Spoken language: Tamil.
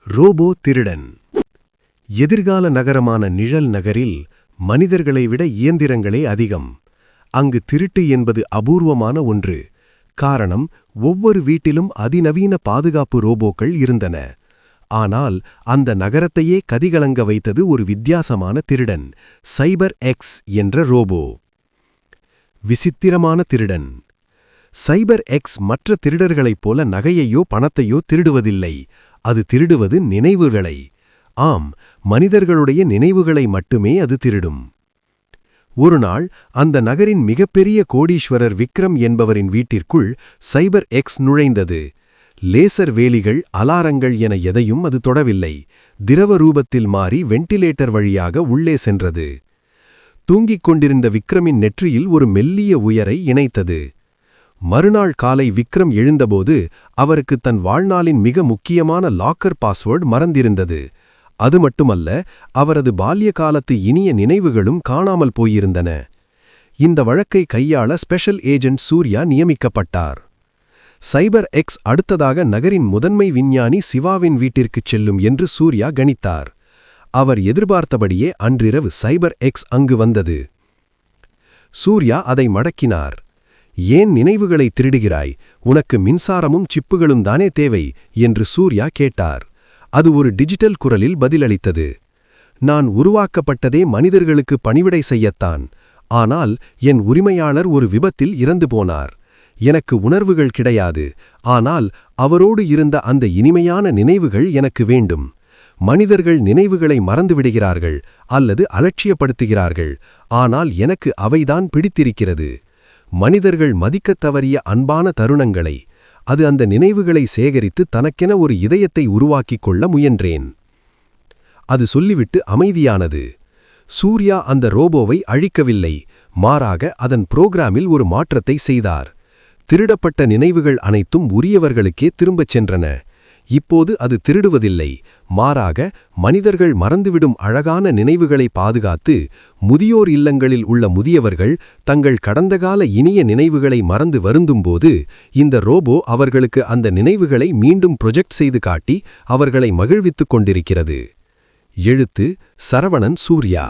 ரோபோ திருடன். எதிர்கால நகரமான நிழல் நகரில் மனிதர்களை விட இயந்திரங்களே அதிகம். அங்கு திருட்டு என்பது அபூர்வமான ஒன்று. காரணம், ஒவ்வொரு வீட்டிலும் அதிநவீன பாதுகாப்பு ரோபோக்கள் இருந்தன. ஆனால் அந்த நகரத்தையே கதிகலங்க வைத்தது ஒரு வித்தியாசமான திருடன், சைபர் எக்ஸ் என்ற ரோபோ. விசித்திரமான திருடன். சைபர் எக்ஸ் மற்ற திருடர்களைப் போல நகையையோ பணத்தையோ திருடுவதில்லை. அது திருடுவது நினைவுகளை. ஆம், மனிதர்களுடைய நினைவுகளை மட்டுமே அது திருடும். ஒருநாள் அந்த நகரின் மிகப்பெரிய கோடீஸ்வரர் விக்ரம் என்பவரின் வீட்டிற்குள் சைபர் எக்ஸ் நுழைந்தது. லேசர் வேலிகள், அலாரங்கள் என எதையும் அது தொடவில்லை. திரவ ரூபத்தில் மாறி வெண்டிலேட்டர் வழியாக உள்ளே சென்றது. தூங்கிக் கொண்டிருந்த விக்ரமின் நெற்றியில் ஒரு மெல்லிய உயரை இணைத்தது. மறுநாள் காலை விக்ரம் எழுந்தபோது அவருக்கு தன் வாழ்நாளின் மிக முக்கியமான லாக்கர் பாஸ்வேர்டு மறந்திருந்தது. அது மட்டுமல்ல, அவரது பால்ய காலத்து இனிய நினைவுகளும் காணாமல் போயிருந்தன. இந்த வழக்கை கையாள ஸ்பெஷல் ஏஜென்ட் சூர்யா நியமிக்கப்பட்டார். சைபர் எக்ஸ் அடுத்ததாக நகரின் முதன்மை விஞ்ஞானி சிவாவின் வீட்டிற்குச் செல்லும் என்று சூர்யா கணித்தார். அவர் எதிர்பார்த்தபடியே அன்றிரவு சைபர் எக்ஸ் அங்கு வந்தது. சூர்யா அதை மடக்கினார். ஏன் நினைவுகளை திருடுகிறாய்? உனக்கு மின்சாரமும் சிப்புகளும் தானே தேவை என்று சூர்யா கேட்டார். அது ஒரு டிஜிட்டல் குரலில் பதிலளித்தது. நான் உருவாக்கப்பட்டதே மனிதர்களுக்கு பணிவிடை செய்யத்தான். ஆனால் என் உரிமையாளர் ஒரு விபத்தில் இறந்து போனார். எனக்கு உணர்வுகள் கிடையாது. ஆனால் அவரோடு இருந்த அந்த இனிமையான நினைவுகள் எனக்கு வேண்டும். மனிதர்கள் நினைவுகளை மறந்துவிடுகிறார்கள் அல்லது அலட்சியப்படுத்துகிறார்கள். ஆனால் எனக்கு அவைதான் பிடித்திருக்கிறது. மனிதர்கள் மதிக்கத் தவறிய அன்பான தருணங்களை. அது அந்த நினைவுகளை சேகரித்து தனக்கென ஒரு இதயத்தை உருவாக்கிக் கொள்ள முயன்றேன். அது சொல்லிவிட்டு அமைதியானது. சூர்யா அந்த ரோபோவை அழிக்கவில்லை. மாறாக அதன் புரோகிராமில் ஒரு மாற்றத்தை செய்தார். திருடப்பட்ட நினைவுகள் அனைத்தும் உரியவர்களுக்கே திரும்பச் சென்றன. இப்போது அது திருடுவதில்லை. மாறாக மனிதர்கள் மறந்துவிடும் அழகான நினைவுகளை பாதுகாத்து, முதியோர் இல்லங்களில் உள்ள முதியவர்கள் தங்கள் கடந்தகால இனிய நினைவுகளை மறந்து வருந்தும்போது இந்த ரோபோ அவர்களுக்கு அந்த நினைவுகளை மீண்டும் ப்ரொஜெக்ட் செய்து காட்டி அவர்களை மகிழ்வித்துக் கொண்டிருக்கிறது. எழுத்து: சரவணன் சூர்யா.